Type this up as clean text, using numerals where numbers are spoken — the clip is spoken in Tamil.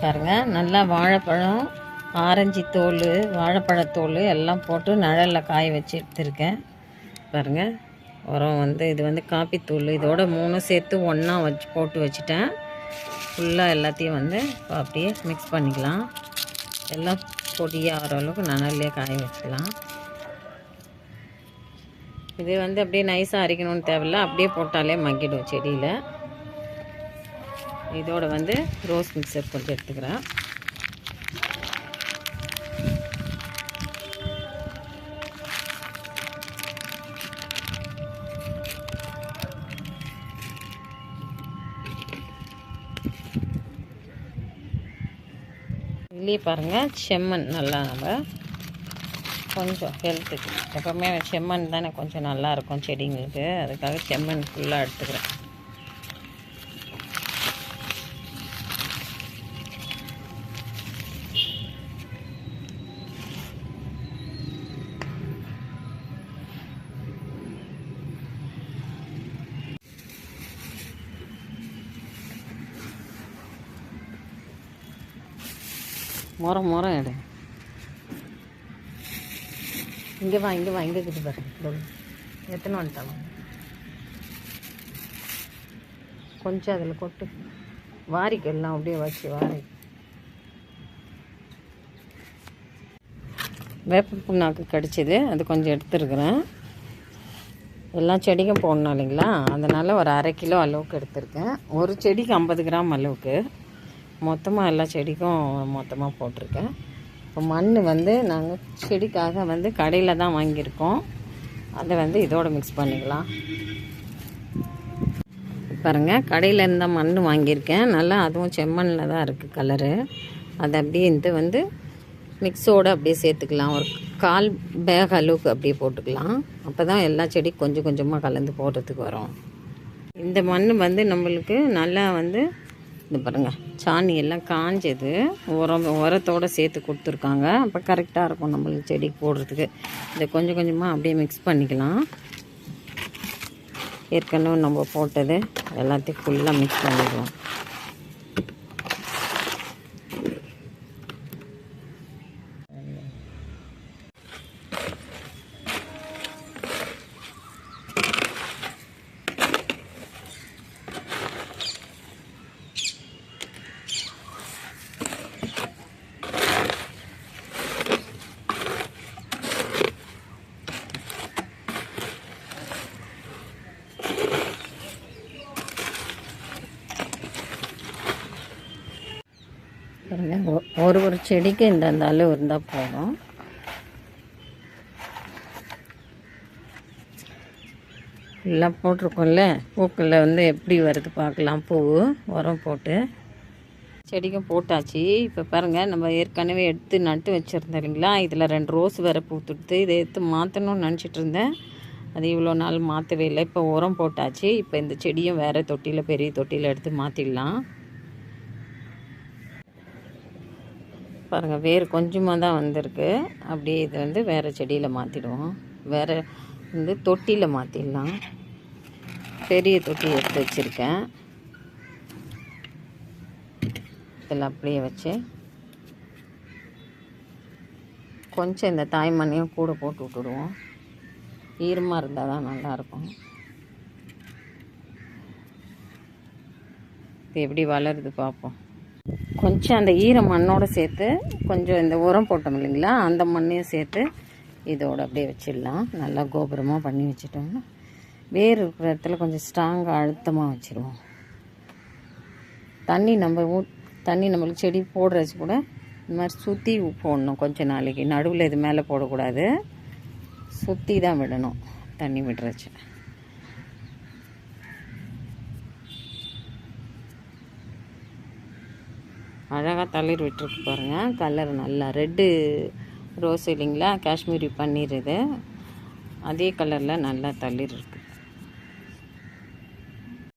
பாருங்கள், நல்லா வாழைப்பழம், ஆரஞ்சு தோல், வாழைப்பழத்தோல் எல்லாம் போட்டு நிழலில் காய வச்சு எடுத்துருக்கேன். பாருங்கள், உரம் வந்து இது வந்து காப்பித்தூள், இதோட 3 சேர்த்து ஒன்றா போட்டு வச்சுட்டேன். ஃபுல்லாக எல்லாத்தையும் வந்து இப்போ அப்படியே மிக்ஸ் பண்ணிக்கலாம். எல்லாம் பொடியாகிற அளவுக்கு நிழல்லே காய வச்சுக்கலாம். இது வந்து அப்படியே நைஸாக அரைக்கணும்னு தேவையில்ல, அப்படியே போட்டாலே மக்கிடும் செடியில். இதோட வந்து ரோஸ் மிக்சர் கொஞ்சம் எடுத்துக்கிறேன். இதுலேயே பாருங்கள், செம்மண் நல்லா நம்ம கொஞ்சம் ஹெல்த்துக்கு எப்போவுமே செம்மண் தானே கொஞ்சம் நல்லாயிருக்கும் செடிங்களுக்கு. அதுக்காக செம்மண் ஃபுல்லாக எடுத்துக்கிறேன். முறம் எடு. இங்கே வா இங்கே இருக்குது பாருங்க. எத்தனை வந்துட்டாங்க கொஞ்சம் அதில் கொட்டு. வாரிக்கெல்லாம் அப்படியே வச்சு வாரி. வேப்ப புண்ணாக்கு கடிச்சிது, அது கொஞ்சம் எடுத்துருக்குறேன். எல்லா செடிக்கும் போடணும் இல்லைங்களா, அதனால் ஒரு 1/2 கிலோ அளவுக்கு எடுத்திருக்கேன். ஒரு செடிக்கு 50 கிராம் அளவுக்கு. மொத்தமாக எல்லா செடிக்கும் மொத்தமாக போட்டிருக்கேன். இப்போ மண் வந்து நாங்கள் செடிக்காக வந்து கடையில் தான் வாங்கியிருக்கோம். அதை வந்து இதோடு மிக்ஸ் பண்ணிக்கலாம். பாருங்கள், கடையில் இருந்தால் மண் வாங்கியிருக்கேன். நல்லா அதுவும் செம்மண்ணில் தான் இருக்குது கலரு. அதை அப்படியே இது வந்து மிக்ஸோடு அப்படியே சேர்த்துக்கலாம். ஒரு 1/4 பேக் அளவுக்கு அப்படியே போட்டுக்கலாம். அப்போ தான் எல்லா செடிக்கும் கொஞ்சம் கொஞ்சமாக கலந்து போடுறதுக்கு வரும். இந்த மண் வந்து நம்மளுக்கு நல்லா வந்து இது பாருங்கள், சாணி எல்லாம் காஞ்சது உரத்தோடு சேர்த்து கொடுத்துருக்காங்க. அப்போ கரெக்டாக இருக்கும் நம்மளுக்கு செடிக்கு போடுறதுக்கு. இதை கொஞ்சம் கொஞ்சமாக அப்படியே மிக்ஸ் பண்ணிக்கலாம். ஏற்கனவே நம்ம போட்டது எல்லாத்தையும் ஃபுல்லாக மிக்ஸ் பண்ணிடுவோம். ஒரு செடிக்கு இந்த அளவு இருந்தால் போதும். எல்லாம் போட்டிருக்கோம்ல, பூக்களில் வந்து எப்படி வருது பார்க்கலாம். பூ உரம் போட்டு செடிக்கும் போட்டாச்சு. இப்போ பாருங்கள், நம்ம ஏற்கனவே எடுத்து நட்டு வச்சுருந்தோம் இல்லைங்களா, இதில் 2 ரோஸ் வேறு பூத்துடுத்து. இதை எடுத்து மாற்றணும்னு நினச்சிட்டு இருந்தேன். அது இவ்வளோ நாள் மாற்றவே இல்லை. இப்போ உரம் போட்டாச்சு. இப்போ இந்த செடியும் வேறு தொட்டியில், பெரிய தொட்டியில் எடுத்து மாற்றிடலாம். பாருங்கள், வேறு கொஞ்சமாக தான் வந்திருக்கு. அப்படியே இது வந்து வேறு செடியில் மாற்றிடுவோம். வேறு வந்து தொட்டியில் மாற்றிடலாம். பெரிய தொட்டி எடுத்து வச்சுருக்கேன். இதில் அப்படியே வச்சு கொஞ்சம் இந்த தாய்மண்ணையும் கூட போட்டு விட்டுடுவோம். ஈரமாக இருந்தால் தான் நல்லாயிருக்கும். இது எப்படி வளருது பார்ப்போம். கொஞ்சம் அந்த ஈர மண்ணோடு சேர்த்து கொஞ்சம் இந்த உரம் போட்டோம் இல்லைங்களா, அந்த மண்ணையும் சேர்த்து இதோடு அப்படியே வச்சிடலாம். நல்லா கோபுரமாக பண்ணி வச்சுட்டோம்னா வேர் இருக்கிற இடத்துல கொஞ்சம் ஸ்ட்ராங்காக அழுத்தமாக வச்சுருவோம். தண்ணி நம்மளுக்கு செடி போடுறச்சு கூட இந்த மாதிரி சுற்றி போடணும். கொஞ்சம் நாளைக்கு நடுவில் இது மேலே போடக்கூடாது, சுற்றி தான் விடணும் தண்ணி விடுறச்சு. அழகாக தளிர் விட்டுருக்கு பாருங்கள். கலர் நல்லா ரெட்டு ரோஸ் இல்லைங்களா, காஷ்மீரி பன்னீர். இது அதே கலரில் நல்லா தளிர் இருக்குது.